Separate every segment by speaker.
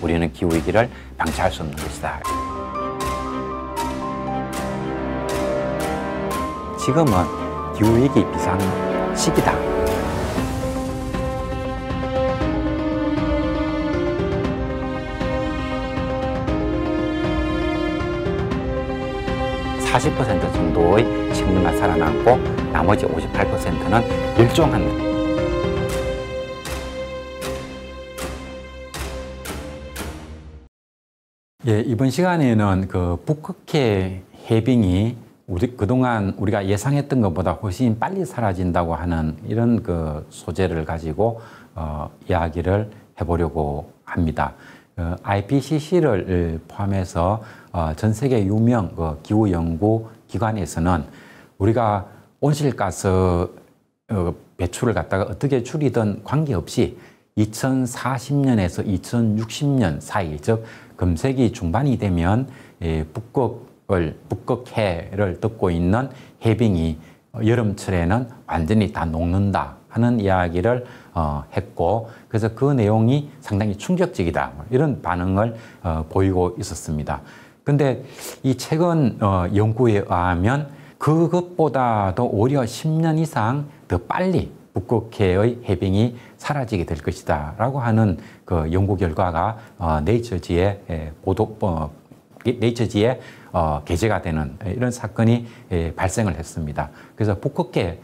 Speaker 1: 우리는 기후위기를 방치할 수 없는 것이다. 지금은 기후위기 비상 시기다. (40% 정도의 식물만 살아남고 나머지 58%는 멸종한다. 예, 이번 시간에는 그 북극해 해빙이 그동안 우리가 예상했던 것보다 훨씬 빨리 사라진다고 하는 이런 그 소재를 가지고 이야기를 해보려고 합니다. IPCC를 포함해서 전 세계 유명 기후 연구 기관에서는 우리가 온실가스 배출을 갖다가 어떻게 줄이든 관계없이 2040년에서 2060년 사이, 즉 금세기 중반이 되면 북극해를 덮고 있는 해빙이 여름철에는 완전히 다 녹는다 하는 이야기를 했고, 그래서 그 내용이 상당히 충격적이다 이런 반응을 보이고 있었습니다. 근데 이 최근 연구에 의하면 그것보다도 오히려 10년 이상 더 빨리 북극해의 해빙이 사라지게 될 것이다 라고 하는 그 연구 결과가 네이처지에 게재가 되는 이런 사건이 발생을 했습니다. 그래서 북극해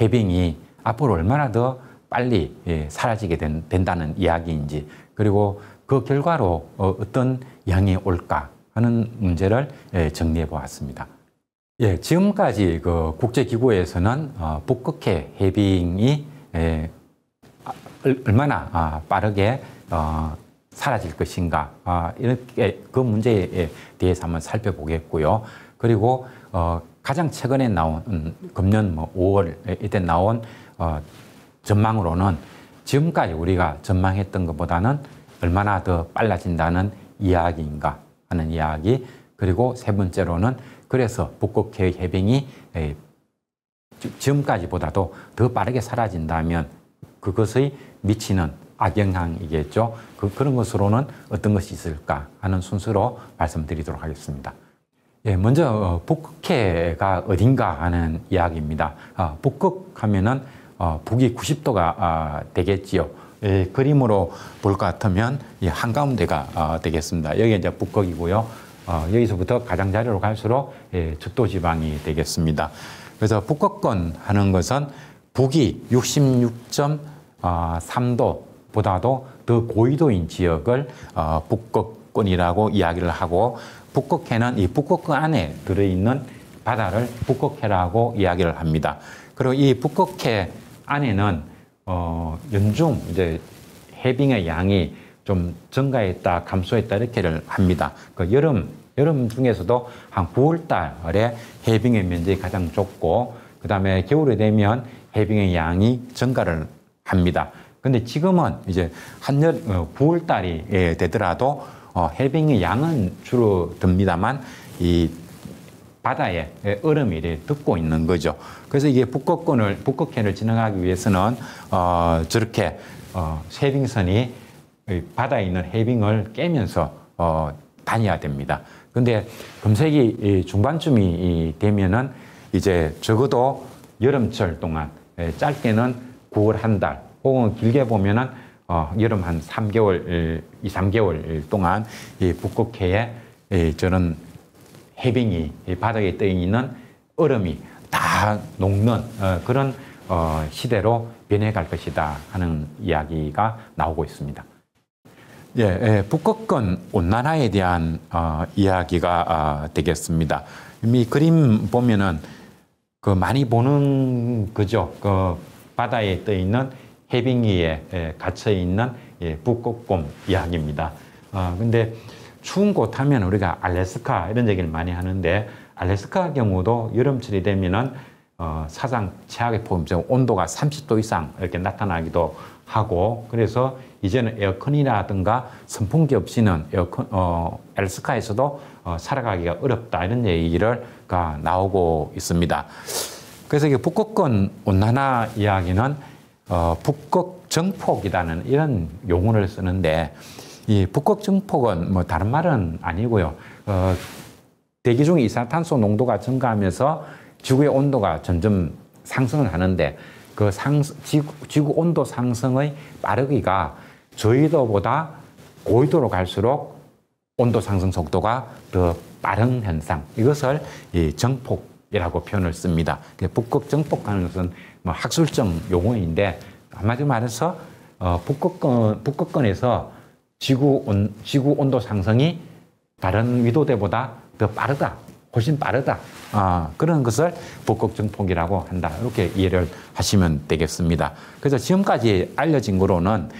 Speaker 1: 해빙이 앞으로 얼마나 더 빨리 사라지게 된다는 이야기인지, 그리고 그 결과로 어떤 영향이 올까 하는 문제를 정리해 보았습니다. 예, 지금까지 그 국제기구에서는 북극해 해빙이 얼마나 빠르게 사라질 것인가, 이렇게 그 문제에 대해서 한번 살펴보겠고요. 그리고 가장 최근에 나온 금년 5월 이때 나온 전망으로는 지금까지 우리가 전망했던 것보다는 얼마나 더 빨라진다는 이야기인가 하는 이야기, 그리고 세 번째로는 그래서 북극해 해빙이 지금까지보다도 더 빠르게 사라진다면 그것의 미치는 악영향이겠죠. 그런 것으로는 어떤 것이 있을까 하는 순서로 말씀드리도록 하겠습니다. 예, 먼저 북극해가 어딘가 하는 이야기입니다. 북극하면은 북이 90도가 되겠지요. 예, 그림으로 볼 것 같으면 한가운데가 되겠습니다. 여기 이제 북극이고요. 여기서부터 가장자리로 갈수록 적도 지방이 되겠습니다. 그래서 북극권 하는 것은 북이 66.3도보다도 더 고緯도인 지역을 북극권이라고 이야기를 하고, 북극해는 이 북극권 안에 들어있는 바다를 북극해라고 이야기를 합니다. 그리고 이 북극해 안에는 연중 이제 해빙의 양이 좀 증가했다, 감소했다 이렇게를 합니다. 그 여름 중에서도 한 9월 달에 해빙의 면적이 가장 좁고, 그 다음에 겨울에 되면 해빙의 양이 증가를 합니다. 근데 지금은 이제 9월 달이 되더라도 해빙의 양은 줄어듭니다만 이 바다에 얼음이 덮고 있는 거죠. 그래서 이게 북극해를 지나가기 위해서는 저렇게 해빙선이 바다에 있는 해빙을 깨면서 다녀야 됩니다. 근데 금세기 중반쯤이 되면은 이제 적어도 여름철 동안, 짧게는 9월 한 달, 혹은 길게 보면은 여름 한 3개월, 2, 3개월 동안 이 북극해에 저런 해빙이 바닥에 떠 있는 얼음이 다 녹는 그런 시대로 변해갈 것이다 하는 이야기가 나오고 있습니다. 예, 북극권 온난화에 대한 이야기가 되겠습니다. 이 그림 보면은 그 많이 보는 거죠. 그 바다에 떠 있는 해빙 위에 갇혀 있는 북극곰 이야기입니다. 근데 추운 곳 하면 우리가 알래스카 이런 얘기를 많이 하는데, 알래스카 경우도 여름철이 되면은 사상 최악의 폭염, 온도가 30도 이상 이렇게 나타나기도 하고, 그래서 이제는 에어컨이라든가 선풍기 없이는 알래스카에서도 살아가기가 어렵다 이런 얘기가 나오고 있습니다. 그래서 이게 북극권 온난화 이야기는 북극 정폭이라는 이런 용어를 쓰는데, 이 북극 증폭은 뭐 다른 말은 아니고요. 대기 중 이산화탄소 농도가 증가하면서 지구의 온도가 점점 상승을 하는데 그 지구 온도 상승의 빠르기가 저희도보다 고緯도로 갈수록 온도 상승 속도가 더 빠른 현상, 이것을 이 정폭이라고 표현을 씁니다. 북극 정폭하는 것은 뭐 학술적 용어인데 한마디로 말해서 북극권에서 지구 온도 상승이 다른 위도대보다 더 빠르다, 훨씬 빠르다. 그런 것을 북극 정폭이라고 한다. 이렇게 이해를 하시면 되겠습니다. 그래서 지금까지 알려진 거로는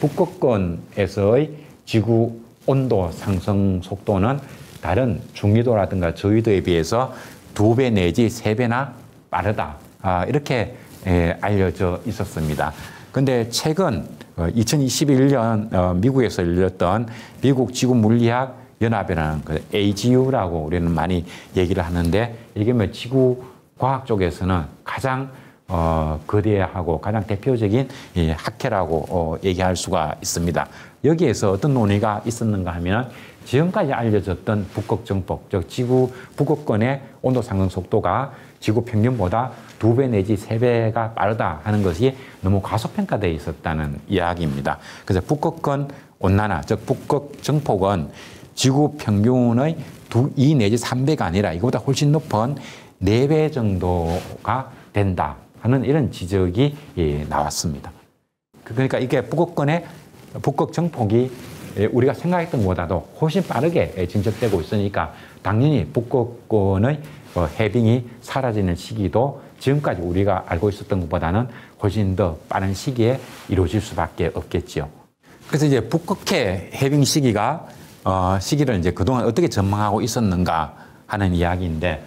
Speaker 1: 북극권에서의 지구 온도 상승 속도는 다른 중위도라든가 저위도에 비해서 2배 내지 3배나 빠르다. 이렇게 알려져 있었습니다. 근데 최근 2021년 미국에서 열렸던 미국 지구물리학 연합이라는 그 AGU라고 우리는 많이 얘기를 하는데, 이게 뭐 지구 과학 쪽에서는 가장 거대하고 가장 대표적인 학회라고 얘기할 수가 있습니다. 여기에서 어떤 논의가 있었는가 하면, 지금까지 알려졌던 북극 정폭, 즉 지구 북극권의 온도 상승 속도가 지구 평균보다 2배 내지 3배가 빠르다 하는 것이 너무 과소평가되어 있었다는 이야기입니다. 그래서 북극권 온난화, 즉 북극 정폭은 지구 평균의 2 내지 3배가 아니라 이거보다 훨씬 높은 4배 정도가 된다 하는 이런 지적이 나왔습니다. 그러니까 이게 북극 정폭이 우리가 생각했던 것보다도 훨씬 빠르게 진척되고 있으니까 당연히 북극권의 해빙이 사라지는 시기도 지금까지 우리가 알고 있었던 것보다는 훨씬 더 빠른 시기에 이루어질 수밖에 없겠죠. 그래서 이제 북극해 해빙 시기를 이제 그동안 어떻게 전망하고 있었는가 하는 이야기인데,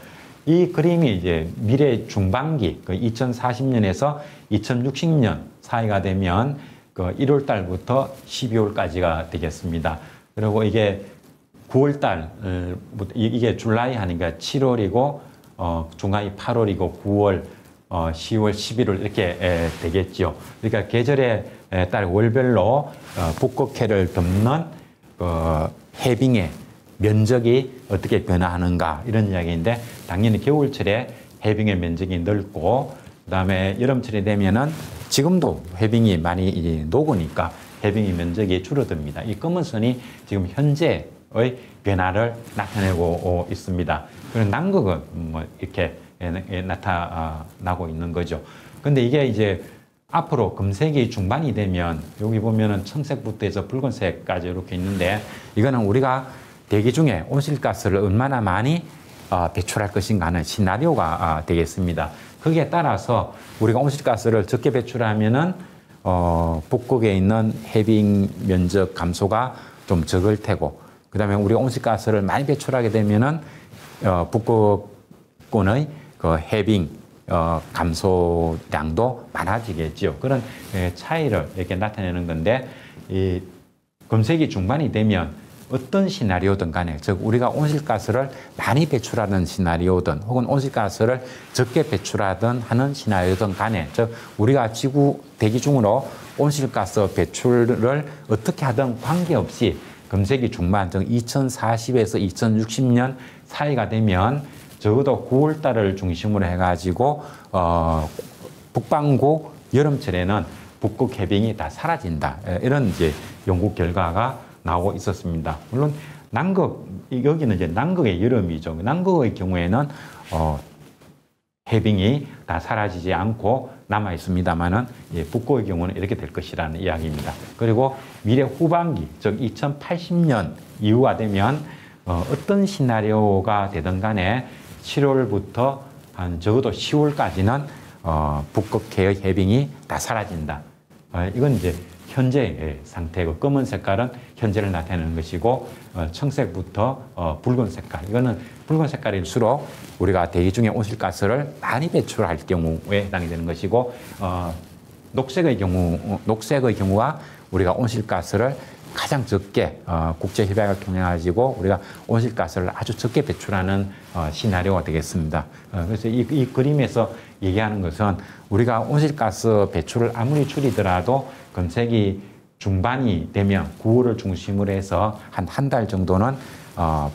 Speaker 1: 이 그림이 이제 미래 중반기, 2040년에서 2060년 사이가 되면 1월 달부터 12월까지가 되겠습니다. 그리고 이게 9월 달, 이게 줄라이 하니까 7월이고, 중간이 8월이고, 9월, 10월, 11월 이렇게 되겠죠. 그러니까 계절에 따라 월별로 북극해를 덮는 해빙의 면적이 어떻게 변화하는가, 이런 이야기인데, 당연히 겨울철에 해빙의 면적이 넓고, 그다음에 여름철이 되면은 지금도 해빙이 많이 이제 녹으니까 해빙의 면적이 줄어듭니다. 이 검은 선이 지금 현재의 변화를 나타내고 있습니다. 그리고 남극은 뭐 이렇게 나타나고 있는 거죠. 근데 이게 이제 앞으로 금세기 중반이 되면 여기 보면은 청색부터 해서 붉은색까지 이렇게 있는데, 이거는 우리가 대기 중에 온실가스를 얼마나 많이 배출할 것인가 하는 시나리오가 되겠습니다. 거기에 따라서 우리가 온실가스를 적게 배출하면은 북극에 있는 해빙 면적 감소가 좀 적을 테고, 그다음에 우리가 온실가스를 많이 배출하게 되면은 북극권의 그 해빙 감소량도 많아지겠죠. 그런 차이를 이렇게 나타내는 건데, 이 금세기 중반이 되면 어떤 시나리오든 간에, 즉 우리가 온실가스를 많이 배출하는 시나리오든 혹은 온실가스를 적게 배출하든 하는 시나리오든 간에, 즉 우리가 지구 대기 중으로 온실가스 배출을 어떻게 하든 관계없이 금세기 중반, 즉 2040에서 2060년 사이가 되면 적어도 9월 달을 중심으로 해가지고 북반구 여름철에는 북극 해빙이 다 사라진다, 이런 이제 연구 결과가 나오고 있었습니다. 물론 남극, 여기는 이제 남극의 여름이죠. 남극의 경우에는 해빙이 다 사라지지 않고 남아 있습니다만은, 북극의 경우는 이렇게 될 것이라는 이야기입니다. 그리고 미래 후반기, 즉 2080년 이후가 되면 어떤 시나리오가 되든 간에 7월부터 한 적어도 10월까지는 북극해의 해빙이 다 사라진다. 이건 이제 현재의 상태고, 검은 색깔은 현재를 나타내는 것이고, 청색부터 붉은 색깔, 이거는 붉은 색깔일수록 우리가 대기 중에 온실가스를 많이 배출할 경우에 해당이 되는 것이고, 녹색의 경우가 우리가 온실가스를 가장 적게 국제협약을 통해가지고 우리가 온실가스를 아주 적게 배출하는 시나리오가 되겠습니다. 그래서 이 그림에서 얘기하는 것은 우리가 온실가스 배출을 아무리 줄이더라도 금세기 중반이 되면 9월을 중심으로 해서 한 달 정도는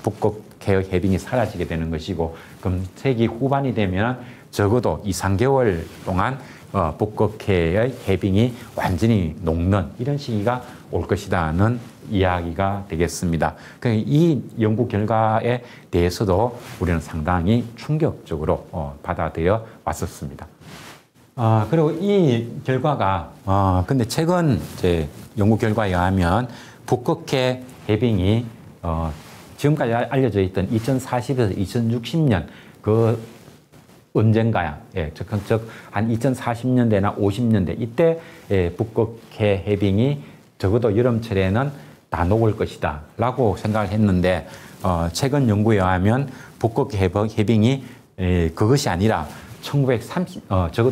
Speaker 1: 북극해의 해빙이 사라지게 되는 것이고, 금세기 후반이 되면 적어도 2, 3개월 동안 북극해의 해빙이 완전히 녹는 이런 시기가 올 것이라는 이야기가 되겠습니다. 이 연구 결과에 대해서도 우리는 상당히 충격적으로 받아들여 왔었습니다. 그리고 이 결과가, 근데 최근 이제 연구 결과에 의하면 북극해 해빙이, 지금까지 알려져 있던 2040에서 2060년 그 언젠가야, 즉 한 2040년대나 50년대 이때 북극해 해빙이 적어도 여름철에는 다 녹을 것이다 라고 생각을 했는데, 최근 연구에 의하면 북극해 해빙이 그것이 아니라 적어도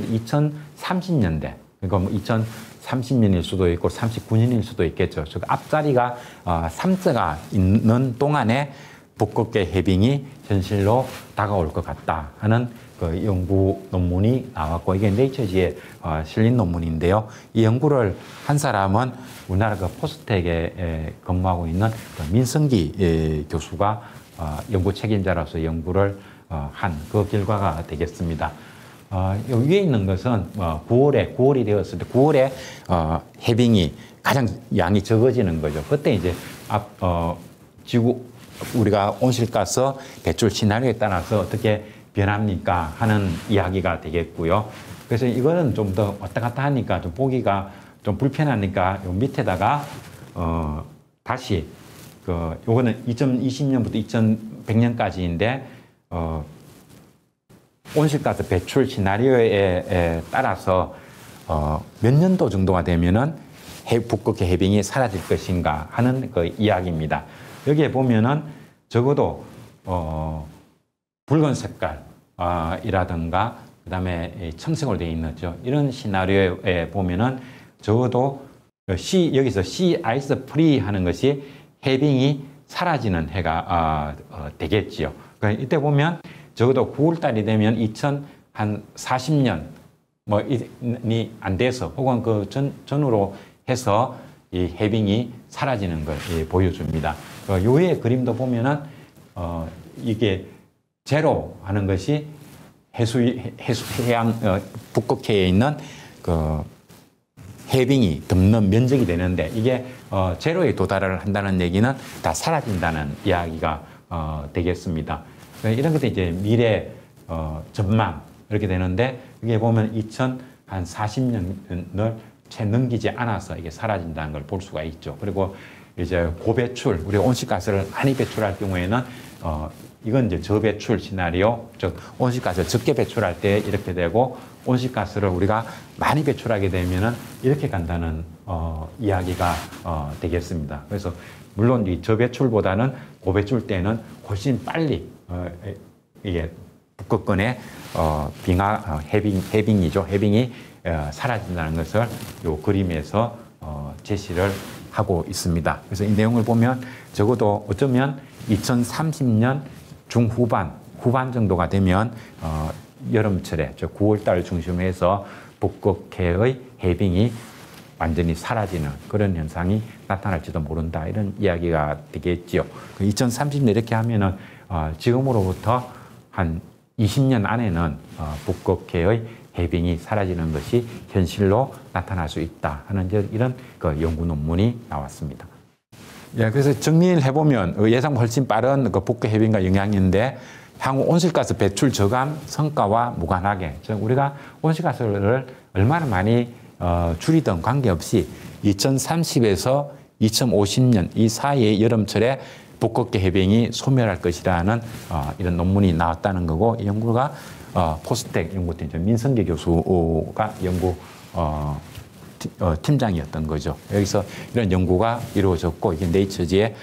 Speaker 1: 2030년대, 그러니까 뭐 2030년일 수도 있고 39년일 수도 있겠죠. 즉 앞자리가 3자가 있는 동안에 북극해 해빙이 현실로 다가올 것 같다 하는 그 연구 논문이 나왔고, 이게 네이처지에 실린 논문인데요. 이 연구를 한 사람은 우리나라 그 포스텍에 근무하고 있는 그 민성기 교수가 연구 책임자로서 연구를 한 그 결과가 되겠습니다. 위에 있는 것은 9월이 되었을 때 9월에 해빙이 가장 양이 적어지는 거죠. 그때 이제 지구 우리가 온실가스 배출 시나리오에 따라서 어떻게 변합니까 하는 이야기가 되겠고요. 그래서 이거는 좀 더 왔다 갔다 하니까 좀 보기가 좀 불편하니까 요 밑에다가 다시 요거는 2020년부터 2100년까지인데 온실가스 배출 시나리오에 따라서 몇 년도 정도가 되면은 북극해 해빙이 사라질 것인가 하는 그 이야기입니다. 여기에 보면은 적어도 붉은 색깔이라든가 그다음에 청색으로 되어 있는 이런 시나리오에 보면은 적어도 여기서 sea ice free 하는 것이 해빙이 사라지는 해가 되겠지요. 그러니까 이때 보면 적어도 9월 달이 되면 2040년 이 안 돼서 혹은 그 전후로 해서 이 해빙이 사라지는 걸 보여줍니다. 요 위에 그림도 보면은 이게 제로 하는 것이 해양 북극해에 있는 그 해빙이 덮는 면적이 되는데, 이게 제로에 도달을 한다는 얘기는 다 사라진다는 이야기가 되겠습니다. 이런 것도 이제 미래 전망 이렇게 되는데, 이게 보면 2040년을 채 넘기지 않아서 이게 사라진다는 걸 볼 수가 있죠. 그리고 이제 고배출, 우리가 온실가스를 많이 배출할 경우에는 이건 이제 저배출 시나리오, 즉 온실가스를 적게 배출할 때 이렇게 되고, 온실가스를 우리가 많이 배출하게 되면은 이렇게 간다는 이야기가 되겠습니다. 그래서 물론 이 저배출보다는 고배출 때는 훨씬 빨리 이게 북극권의 해빙이죠. 해빙이 사라진다는 것을 이 그림에서 제시를 하고 있습니다. 그래서 이 내용을 보면 적어도 어쩌면 2030년 후반 정도가 되면 여름철에 9월달 중심으로 해서 북극해의 해빙이 완전히 사라지는 그런 현상이 나타날지도 모른다, 이런 이야기가 되겠지요. 2030년 이렇게 하면은 지금으로부터 한 20년 안에는 북극해의 해빙이 사라지는 것이 현실로 나타날 수 있다 하는 이런 그 연구 논문이 나왔습니다. 예, 그래서 정리를 해보면 예상보다 훨씬 빠른 그 북극 해빙과 영향인데, 향후 온실가스 배출 저감 성과와 무관하게, 즉 우리가 온실가스를 얼마나 많이 줄이든 관계없이 2030에서 2050년 이 사이의 여름철에 북극해 해빙이 소멸할 것이라는 이런 논문이 나왔다는 거고, 이 연구가 포스텍 연구팀 민성기 교수가 연구 팀장이었던 거죠. 여기서 이런 연구가 이루어졌고, 이게 네이처지에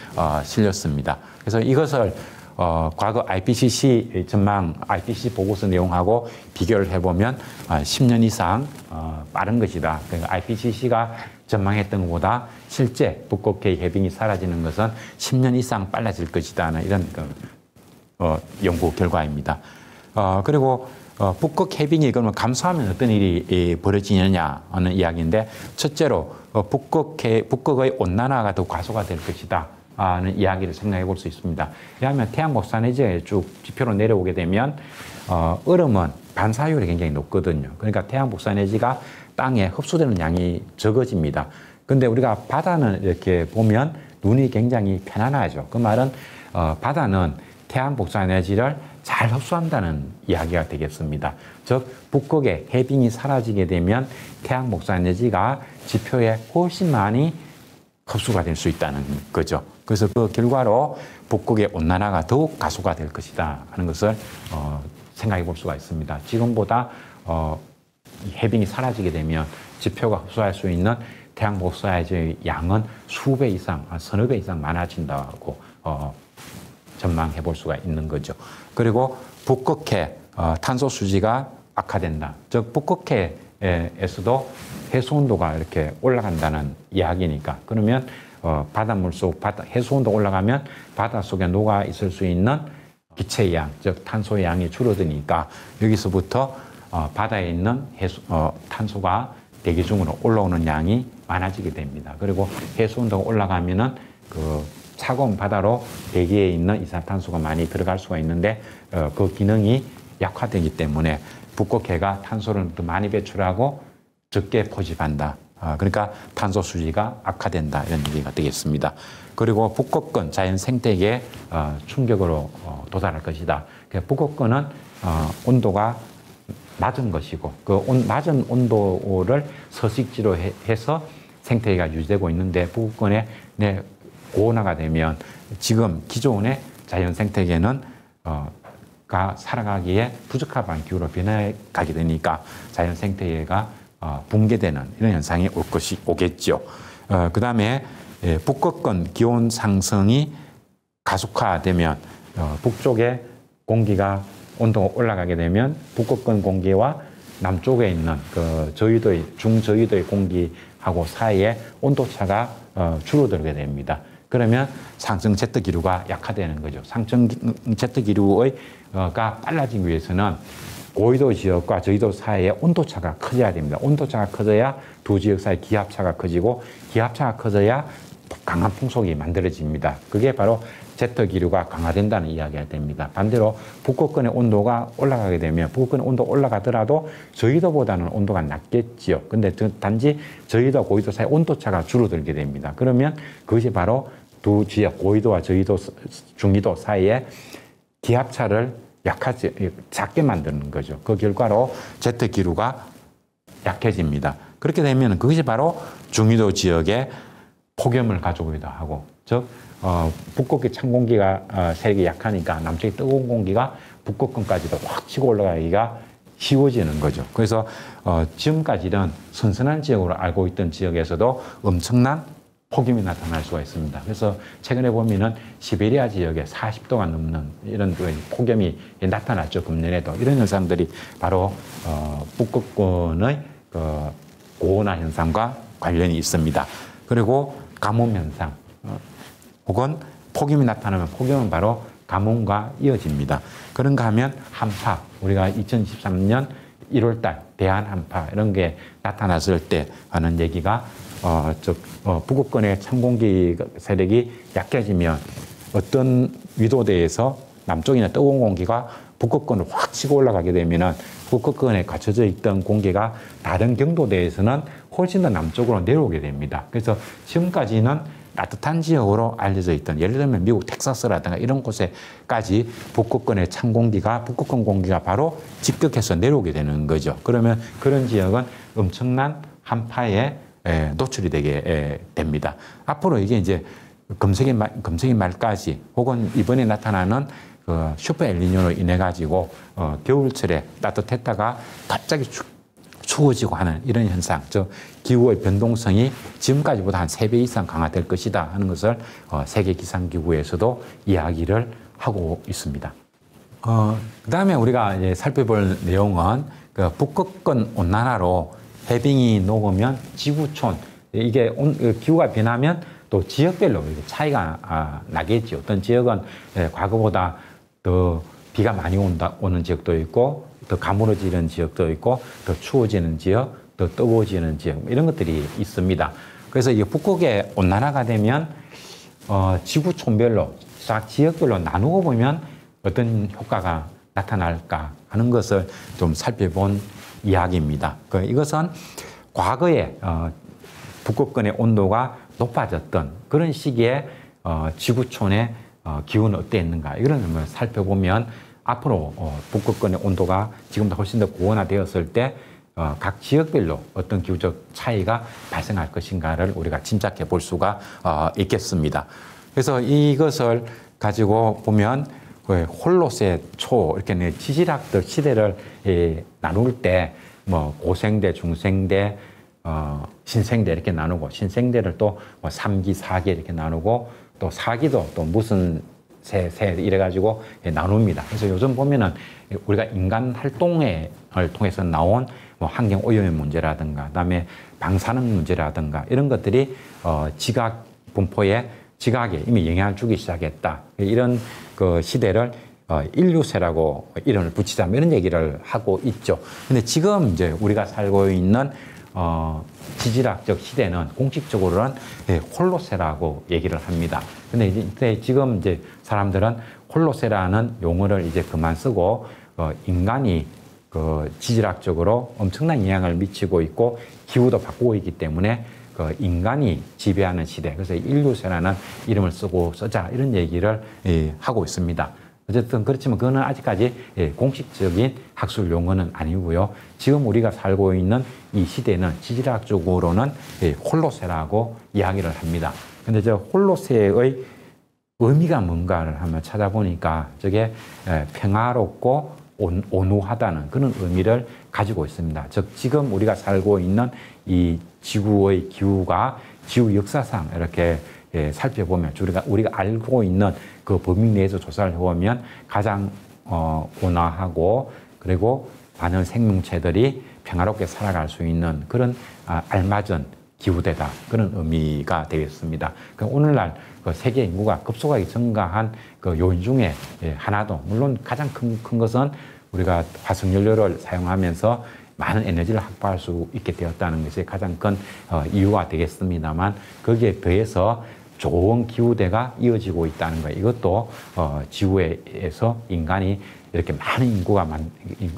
Speaker 1: 실렸습니다. 그래서 이것을 과거 IPCC 전망, IPCC 보고서 내용하고 비교를 해보면 10년 이상 빠른 것이다. 그러니까 IPCC가 전망했던 것보다 실제 북극해 해빙이 사라지는 것은 10년 이상 빨라질 것이다. 이런 연구 결과입니다. 그리고 북극 해빙이 그러면 감소하면 어떤 일이 벌어지느냐 하는 이야기인데, 첫째로 북극의 온난화가 더 과소가 될 것이다 하는 이야기를 생각해 볼 수 있습니다. 왜냐하면 태양 복사내지에 쭉 지표로 내려오게 되면 얼음은 반사율이 굉장히 높거든요. 그러니까 태양 복사내지가 땅에 흡수되는 양이 적어집니다. 근데 우리가 바다는 이렇게 보면 눈이 굉장히 편안하죠. 그 말은 바다는 태양 복사에너지를 잘 흡수한다는 이야기가 되겠습니다. 즉 북극의 해빙이 사라지게 되면 태양 복사에너지가 지표에 훨씬 많이 흡수가 될 수 있다는 거죠. 그래서 그 결과로 북극의 온난화가 더욱 가속화 될 것이다 하는 것을 생각해 볼 수가 있습니다. 지금보다 해빙이 사라지게 되면 지표가 흡수할 수 있는 태양 복사의 양은 수배 이상, 서너 배 이상 많아진다고 전망해 볼 수가 있는 거죠. 그리고 북극해 탄소 수지가 악화된다. 즉 북극해에서도 해수 온도가 이렇게 올라간다는 이야기니까, 그러면 바닷물 속 해수 온도 올라가면 바다 속에 녹아 있을 수 있는 기체의 양, 즉 탄소의 양이 줄어드니까 여기서부터 바다에 있는 탄소가 대기 중으로 올라오는 양이 많아지게 됩니다. 그리고 해수 온도가 올라가면은 그 차가운 바다로 대기에 있는 이산탄소가 많이 들어갈 수가 있는데 그 기능이 약화되기 때문에 북극해가 탄소를 더 많이 배출하고 적게 포집한다. 그러니까 탄소 수지가 악화된다, 이런 얘기가 되겠습니다. 그리고 북극권 자연 생태계에 충격으로 도달할 것이다. 북극권은 온도가 낮은 것이고 그 낮은 온도를 서식지로 해서 생태계가 유지되고 있는데, 북극권에 고온화가 되면 지금 기존의 자연 생태계는 살아가기에 부적합한 기후로 변해가게 되니까 자연 생태계가 붕괴되는 이런 현상이 오겠죠. 그 다음에 북극권 기온 상승이 가속화되면 북쪽에 공기가 온도가 올라가게 되면 북극권 공기와 남쪽에 있는 그 중저위도의 공기하고 사이에 온도차가 줄어들게 됩니다. 그러면 상층 제트 기류가 약화되는 거죠. 상층 제트 기류가 빨라지기 위해서는 고위도 지역과 저위도 사이에 온도차가 커져야 됩니다. 온도차가 커져야 두 지역 사이 기압차가 커지고, 기압차가 커져야 강한 풍속이 만들어집니다. 그게 바로 제트 기류가 강화된다는 이야기가 됩니다. 반대로 북극권의 온도가 올라가게 되면 북극권의 온도가 올라가더라도 저위도보다는 온도가 낮겠지요. 근데 단지 저위도와 고위도 사이 온도차가 줄어들게 됩니다. 그러면 그것이 바로 두 지역 고위도와 저위도, 중위도 사이에 기압차를 작게 만드는 거죠. 그 결과로 제트 기류가 약해집니다. 그렇게 되면 그것이 바로 중위도 지역에 폭염을 가져오기도 하고, 즉 북극의 찬 공기가 세력이 약하니까 남쪽의 뜨거운 공기가 북극권까지도 확 치고 올라가기가 쉬워지는 거죠. 그래서 지금까지는 선선한 지역으로 알고 있던 지역에서도 엄청난 폭염이 나타날 수가 있습니다. 그래서 최근에 보면은 시베리아 지역에 40도가 넘는 이런 폭염이 나타났죠. 금년에도. 이런 현상들이 바로 북극권의 고온화 현상과 관련이 있습니다. 그리고 가뭄 현상, 혹은 폭염이 나타나면 폭염은 바로 가뭄과 이어집니다. 그런가 하면 한파, 우리가 2023년 1월달 대한 한파 이런 게 나타났을 때 하는 얘기가 북극권의 찬 공기 세력이 약해지면 어떤 위도대에서 남쪽이나 뜨거운 공기가 북극권을 확 치고 올라가게 되면은 북극권에 갇혀져 있던 공기가 다른 경도대에서는 훨씬 더 남쪽으로 내려오게 됩니다. 그래서 지금까지는 따뜻한 지역으로 알려져 있던, 예를 들면 미국 텍사스라든가 이런 곳에까지 북극권의 찬 공기가, 북극권 공기가 바로 직격해서 내려오게 되는 거죠. 그러면 그런 지역은 엄청난 한파에 노출이 되게 됩니다. 앞으로 이게 이제 금세기 말까지, 혹은 이번에 나타나는 그 슈퍼 엘니뇨로 인해 가지고 겨울철에 따뜻했다가 갑자기 추워지고 하는 이런 현상, 즉 기후의 변동성이 지금까지보다 한 3배 이상 강화될 것이다 하는 것을 세계기상기구에서도 이야기를 하고 있습니다. 그다음에 우리가 이제 살펴볼 내용은 그 북극권 온난화로 해빙이 녹으면 지구촌, 이게 기후가 변하면 또 지역별로 이렇게 차이가 나겠죠. 어떤 지역은 과거보다 더 비가 많이 오는 지역도 있고, 더 가물어지는 지역도 있고, 더 추워지는 지역, 더 뜨거워지는 지역, 이런 것들이 있습니다. 그래서 이 북극의 온난화가 되면 지구촌별로, 각 지역별로 나누어 보면 어떤 효과가 나타날까 하는 것을 좀 살펴본 이야기입니다. 이것은 과거에 북극권의 온도가 높아졌던 그런 시기에 지구촌의 기온은 어땠는가, 이걸 한번 살펴보면 앞으로 북극권의 온도가 지금보다 훨씬 더 고온화되었을 때 각 지역별로 어떤 기후적 차이가 발생할 것인가를 우리가 짐작해 볼 수가 있겠습니다. 그래서 이것을 가지고 보면 홀로세 초 이렇게 지질학적 시대를 나눌 때 뭐 고생대, 중생대, 신생대 이렇게 나누고, 신생대를 또 뭐 3기, 4기 이렇게 나누고, 또 4기도 또 무슨 세 이래가지고 나눕니다. 그래서 요즘 보면은 우리가 인간 활동을 통해서 나온 뭐 환경 오염의 문제라든가, 그다음에 방사능 문제라든가 이런 것들이 지각 분포에 지각에 이미 영향을 주기 시작했다. 이런 그 시대를 인류세라고 이름을 붙이자면 이런 얘기를 하고 있죠. 근데 지금 이제 우리가 살고 있는 지질학적 시대는 공식적으로는 홀로세라고 얘기를 합니다. 근데 이제 지금 이제 사람들은 홀로세라는 용어를 이제 그만 쓰고 인간이 그 지질학적으로 엄청난 영향을 미치고 있고 기후도 바꾸고 있기 때문에 그 인간이 지배하는 시대, 그래서 인류세라는 이름을 쓰자 이런 얘기를 하고 있습니다. 어쨌든 그렇지만 그거는 아직까지 공식적인 학술 용어는 아니고요. 지금 우리가 살고 있는 이 시대는 지질학적으로는 홀로세라고 이야기를 합니다. 근데 저 홀로세의 의미가 뭔가를 한번 찾아보니까 저게 평화롭고 온후하다는 그런 의미를 가지고 있습니다. 즉 지금 우리가 살고 있는 이 지구의 기후가 지구 역사상 이렇게 살펴보면 우리가 알고 있는 그 범위 내에서 조사를 해보면 가장 온화하고 그리고 많은 생명체들이 평화롭게 살아갈 수 있는 그런 알맞은 기후대다, 그런 의미가 되겠습니다. 오늘날 그 세계 인구가 급속하게 증가한 그 요인 중에 하나도, 물론 가장 큰 것은 우리가 화석연료를 사용하면서 많은 에너지를 확보할 수 있게 되었다는 것이 가장 큰 이유가 되겠습니다만, 거기에 더해서 좋은 기후대가 이어지고 있다는 것, 이것도 지구에서 인간이 이렇게 많은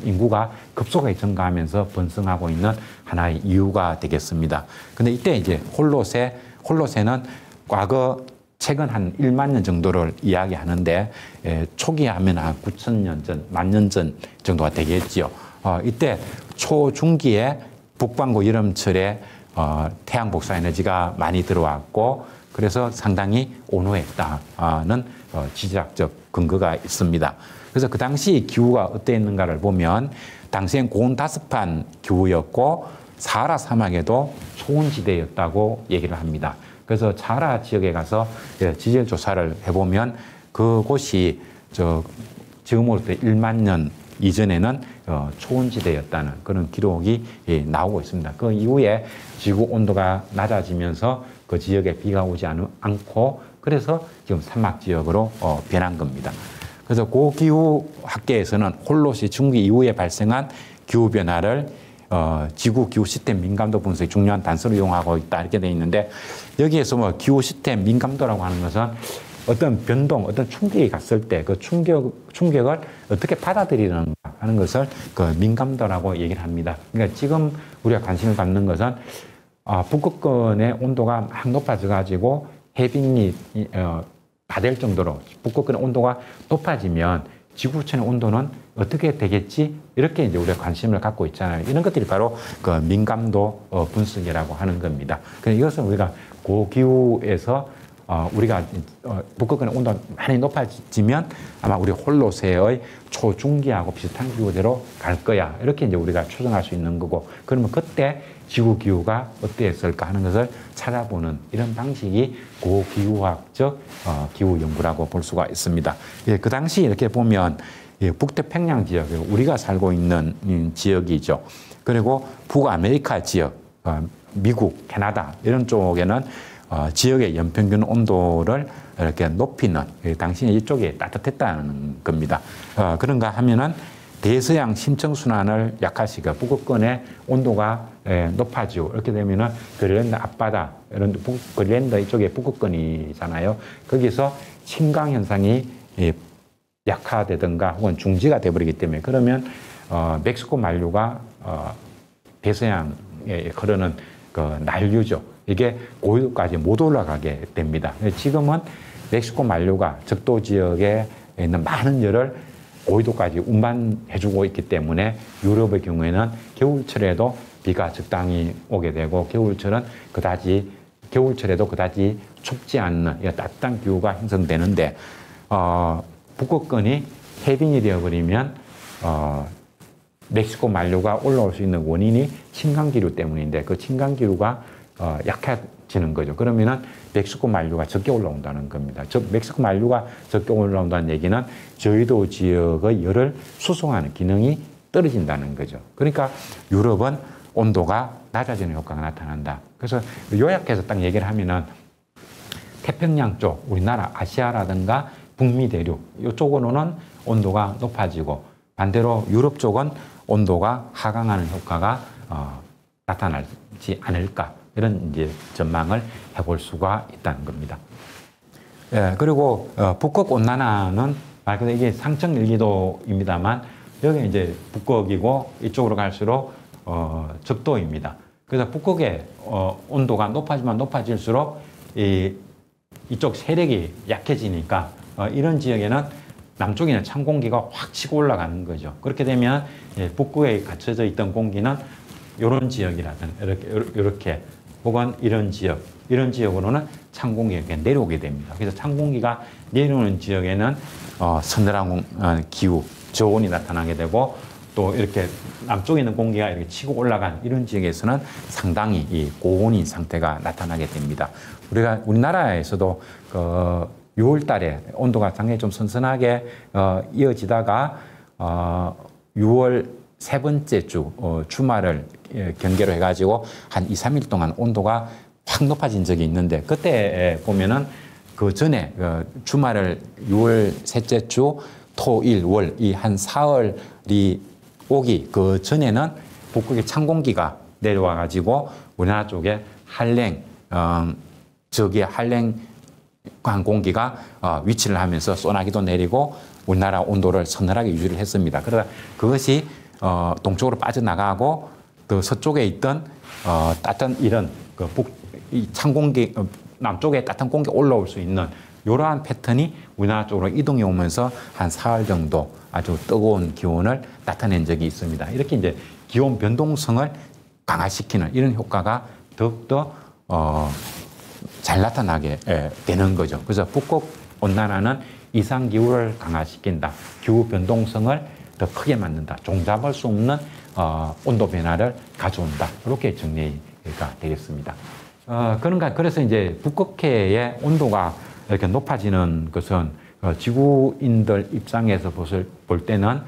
Speaker 1: 인구가 급속하게 증가하면서 번성하고 있는 하나의 이유가 되겠습니다. 근데 이때 이제 홀로세는 과거 최근 한 1만 년 정도를 이야기하는데, 초기에 하면 한 9,000년 전, 10,000년 전 정도가 되겠지요. 이때 초중기에 북반구 여름철에 태양 복사 에너지가 많이 들어왔고, 그래서 상당히 온화했다는 지질학적 근거가 있습니다. 그래서 그 당시 기후가 어땠는가를 보면 당시엔 고온다습한 기후였고 사하라 사막에도 초원지대였다고 얘기를 합니다. 그래서 사하라 지역에 가서 지질 조사를 해보면 그곳이 지금으로부터 1만 년 이전에는 초원지대였다는 그런 기록이 나오고 있습니다. 그 이후에 지구 온도가 낮아지면서 그 지역에 비가 오지 않고 그래서 지금 산막 지역으로 변한 겁니다. 그래서 고기후 학계에서는 홀로세 중기 이후에 발생한 기후 변화를 지구 기후 시스템 민감도 분석의 중요한 단서로 이용하고 있다, 이렇게 되어 있는데, 여기에서 뭐 기후 시스템 민감도라고 하는 것은 어떤 변동, 어떤 충격이 갔을 때 그 충격을 어떻게 받아들이는가 하는 것을 그 민감도라고 얘기를 합니다. 그러니까 지금 우리가 관심을 갖는 것은 북극권의 온도가 막 높아져 가지고 해빙이 가될 정도로 북극권의 온도가 높아지면 지구촌의 온도는 어떻게 되겠지? 이렇게 이제 우리가 관심을 갖고 있잖아요. 이런 것들이 바로 그 민감도 분석이라고 하는 겁니다. 그래서 이것은 우리가 고기후에서 우리가 북극권의 온도가 많이 높아지면 아마 우리 홀로세의 초중기하고 비슷한 기후대로 갈 거야, 이렇게 이제 우리가 추정할 수 있는 거고, 그러면 그때 지구 기후가 어땠을까 하는 것을 찾아보는 이런 방식이 고기후학적 기후 연구라고 볼 수가 있습니다. 그 당시 이렇게 보면 북태평양 지역, 우리가 살고 있는 지역이죠. 그리고 북아메리카 지역, 미국, 캐나다 이런 쪽에는 지역의 연평균 온도를 이렇게 높이는, 당신이 이쪽이 따뜻했다는 겁니다. 그런가 하면은 대서양 심층순환을 약화시켜 북극권의 온도가 높아지고, 이렇게 되면은 그린란드 앞바다, 이런 그린란드 이쪽에 북극권이잖아요. 거기서 침강 현상이 약화되든가 혹은 중지가 되어버리기 때문에, 그러면 멕시코 만류가 대서양에 흐르는 그 난류죠. 이게 고위도까지 못 올라가게 됩니다. 지금은 멕시코 만류가 적도 지역에 있는 많은 열을 고위도까지 운반해주고 있기 때문에 유럽의 경우에는 겨울철에도 비가 적당히 오게 되고, 겨울철에도 그다지 춥지 않는 따뜻한 기후가 형성되는데, 북극권이 해빙이 되어버리면 멕시코 만류가 올라올 수 있는 원인이 침강기류 때문인데, 그 침강기류가 약해지는 거죠. 그러면은 멕시코 만류가 적게 올라온다는 겁니다. 멕시코 만류가 적게 올라온다는 얘기는 저희도 지역의 열을 수송하는 기능이 떨어진다는 거죠. 그러니까 유럽은 온도가 낮아지는 효과가 나타난다. 그래서 요약해서 딱 얘기를 하면은 태평양 쪽, 우리나라 아시아라든가 북미 대륙 이쪽으로는 온도가 높아지고, 반대로 유럽 쪽은 온도가 하강하는 효과가 나타나지 않을까, 이런 이제 전망을 해볼 수가 있다는 겁니다. 그리고 북극 온난화는 말 그대로 이게 상층 일기도입니다만, 여기 이제 북극이고 이쪽으로 갈수록 적도입니다. 그래서 북극의 온도가 높아지면 높아질수록 이쪽 세력이 약해지니까 이런 지역에는 남쪽에는 찬 공기가 확 치고 올라가는 거죠. 그렇게 되면 북극에 갇혀져 있던 공기는 이런 지역이라든가 이렇게 혹은 이런 지역으로는 찬 공기가 내려오게 됩니다. 그래서 찬 공기가 내려오는 지역에는 서늘한 기후, 저온이 나타나게 되고, 또 이렇게 남쪽에 있는 공기가 이렇게 치고 올라간 이런 지역에서는 상당히 이 고온인 상태가 나타나게 됩니다. 우리나라에서도 6월 달에 온도가 상당히 좀 선선하게 이어지다가 6월 세 번째 주 주말을 경계로 해가지고 한 2, 3일 동안 온도가 확 높아진 적이 있는데, 그때 보면은 그 전에 주말을 6월 셋째 주 토, 일, 월 이 한 사흘이 오기 그 전에는 북극의 찬 공기가 내려와 가지고 우리나라 쪽에 저기에 한랭한 공기가 위치를 하면서 소나기도 내리고 우리나라 온도를 서늘하게 유지를 했습니다. 그러다 그것이 동쪽으로 빠져나가고 그 서쪽에 있던 따뜻한 이런 이 찬 공기, 남쪽에 따뜻한 공기 올라올 수 있는 이러한 패턴이 우리나라 쪽으로 이동해 오면서 한 사흘 정도 아주 뜨거운 기온을 나타낸 적이 있습니다. 이렇게 이제 기온 변동성을 강화시키는 이런 효과가 더욱더 잘 나타나게 되는 거죠. 그래서 북극 온난화는 이상 기후를 강화시킨다. 기후 변동성을 더 크게 만든다. 종잡을 수 없는 온도 변화를 가져온다. 이렇게 정리가 되겠습니다. 그래서 이제 북극해의 온도가 이렇게 높아지는 것은 지구인들 입장에서 볼 때는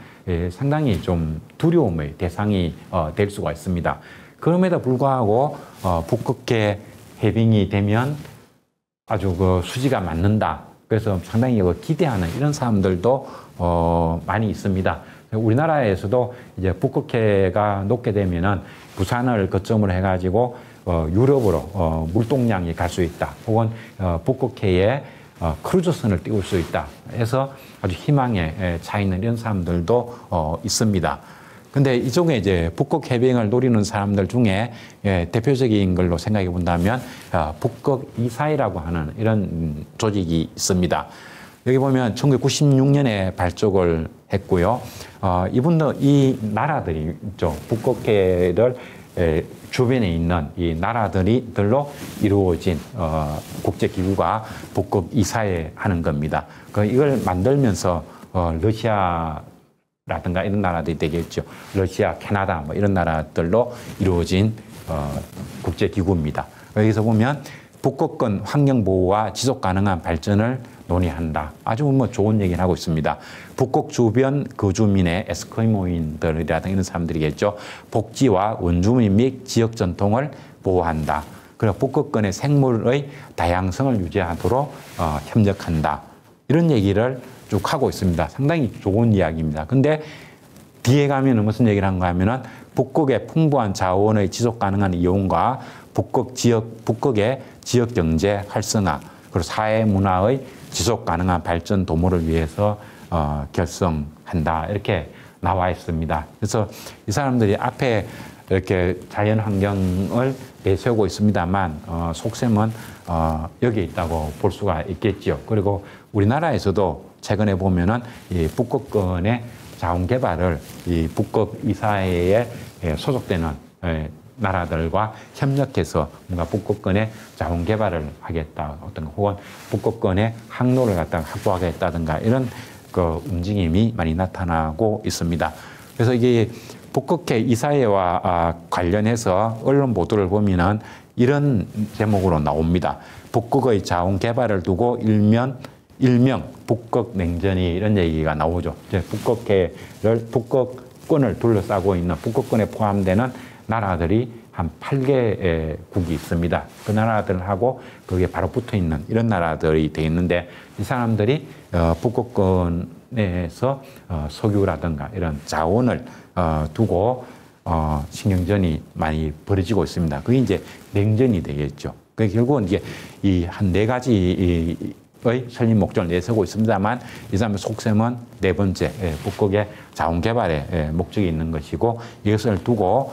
Speaker 1: 상당히 좀 두려움의 대상이 될 수가 있습니다. 그럼에도 불구하고 북극해 해빙이 되면 아주 그 수지가 맞는다. 그래서 상당히 기대하는 이런 사람들도 많이 있습니다. 우리나라에서도 이제 북극해가 녹게 되면은 부산을 거점으로 해가지고 유럽으로 물동량이 갈 수 있다. 혹은 북극해에 크루즈선을 띄울 수 있다. 해서 아주 희망에 차 있는 이런 사람들도 있습니다. 근데 이쪽에 이제 북극 해빙을 노리는 사람들 중에 대표적인 걸로 생각해 본다면 북극 이사회라고 하는 이런 조직이 있습니다. 여기 보면 1996년에 발족을 했고요. 이분들 이 나라들이 있죠. 북극해를 주변에 있는 이 나라들로 이루어진 국제기구가 북극 이사회 하는 겁니다. 이걸 만들면서 러시아라든가 이런 나라들이 되겠죠. 러시아, 캐나다 뭐 이런 나라들로 이루어진 국제기구입니다. 여기서 보면 북극권 환경보호와 지속가능한 발전을 논의한다. 아주 뭐 좋은 얘기를 하고 있습니다. 북극 주변 거주민의 에스키모인들이라든가 이런 사람들이겠죠. 복지와 원주민 및 지역 전통을 보호한다. 그리고 북극권의 생물의 다양성을 유지하도록 협력한다. 이런 얘기를 쭉 하고 있습니다. 상당히 좋은 이야기입니다. 근데 뒤에 가면은 무슨 얘기를 한가 하면은 북극의 풍부한 자원의 지속 가능한 이용과 북극의 지역 경제 활성화, 그리고 사회 문화의 지속 가능한 발전 도모를 위해서 결성한다. 이렇게 나와 있습니다. 그래서 이 사람들이 앞에 이렇게 자연 환경을 내세우고 있습니다만 속셈은 여기 있다고 볼 수가 있겠죠. 그리고 우리나라에서도 최근에 보면은 이 북극권의 자원 개발을 이 북극 이사회에 소속되는 나라들과 협력해서 뭔가 북극권의 자원 개발을 하겠다, 어떤 혹은 북극권의 항로를 갖다가 확보하겠다든가 이런 그 움직임이 많이 나타나고 있습니다. 그래서 이게 북극해 이사회와 관련해서 언론 보도를 보면은 이런 제목으로 나옵니다. 북극의 자원 개발을 두고 일명 북극 냉전이 이런 얘기가 나오죠. 이제 북극권을 둘러싸고 있는 북극권에 포함되는 나라들이 한 8개국이 있습니다. 그 나라들하고 거기에 바로 붙어 있는 이런 나라들이 돼 있는데 이 사람들이 북극권에서 석유라든가 이런 자원을 두고 신경전이 많이 벌어지고 있습니다. 그게 이제 냉전이 되겠죠. 그 결국은 이게 이 한 4가지의 설립 목적을 내세우고 있습니다만 이 사람의 속셈은 네 번째 북극의 자원 개발에 목적이 있는 것이고 이것을 두고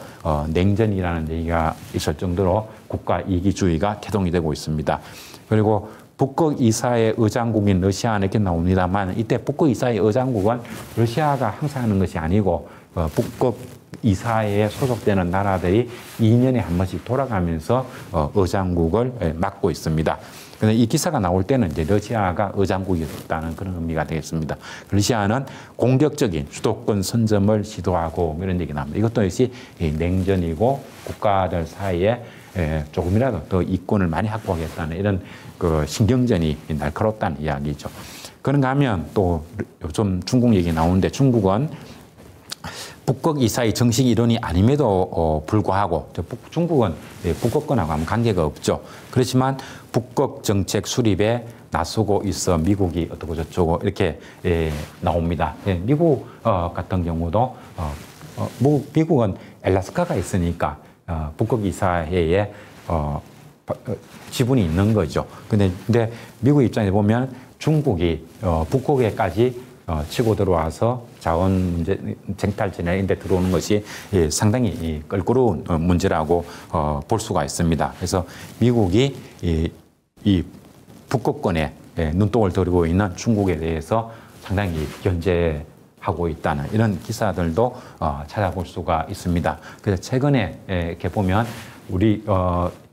Speaker 1: 냉전이라는 얘기가 있을 정도로 국가 이기주의가 태동이 되고 있습니다. 그리고 북극 이사의 의장국인 러시아는 이렇게 나옵니다만 이때 북극 이사의 의장국은 러시아가 항상 하는 것이 아니고 북극 이사회에 소속되는 나라들이 2년에 한 번씩 돌아가면서 의장국을 맡고 있습니다. 그런데 이 기사가 나올 때는 이제 러시아가 의장국이었다는 그런 의미가 되겠습니다. 러시아는 공격적인 주도권 선점을 시도하고 이런 얘기 나옵니다. 이것도 역시 냉전이고 국가들 사이에 조금이라도 더 이권을 많이 확보하겠다는 이런 그 신경전이 날카롭다는 이야기죠. 그런가 하면 또 요즘 중국 얘기 나오는데 중국은 북극 이사의 정식 일원이 아님에도 불구하고 중국은 북극권하고 아무 관계가 없죠. 그렇지만 북극 정책 수립에 나서고 있어 미국이 어떻고 저쩌고 이렇게 나옵니다. 미국 같은 경우도 미국은 알래스카가 있으니까 북극 이사회에 지분이 있는 거죠. 근데 미국 입장에서 보면 중국이 북극에까지 치고 들어와서 자원 문제, 쟁탈전에 이런 데 들어오는 것이 상당히 껄끄러운 문제라고 볼 수가 있습니다. 그래서 미국이 이 북극권에 눈독을 들이고 있는 중국에 대해서 상당히 견제하고 있다는 이런 기사들도 찾아볼 수가 있습니다. 그래서 최근에 이렇게 보면 우리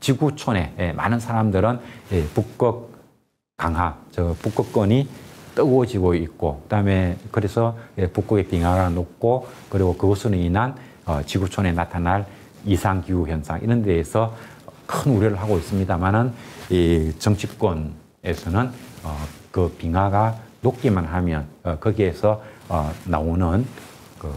Speaker 1: 지구촌에 많은 사람들은 북극 강하, 북극권이 뜨거워지고 있고, 그다음에 그래서 북극의 빙하가 높고, 그리고 그것으로 인한 지구촌에 나타날 이상기후 현상 이런 데에서 큰 우려를 하고 있습니다만은 이 정치권에서는 그 빙하가 녹기만 하면 거기에서 나오는 그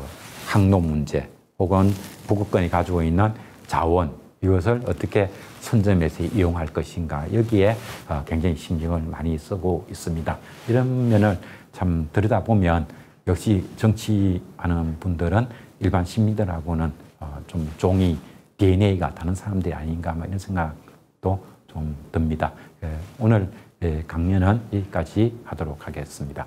Speaker 1: 항로 문제 혹은 북극권이 가지고 있는 자원 이것을 어떻게 선점해서 이용할 것인가 여기에 굉장히 신경을 많이 쓰고 있습니다. 이런 면을 참 들여다보면 역시 정치하는 분들은 일반 시민들하고는 좀 종이 DNA가 다른 사람들이 아닌가 이런 생각도 좀 듭니다. 오늘 강연은 여기까지 하도록 하겠습니다.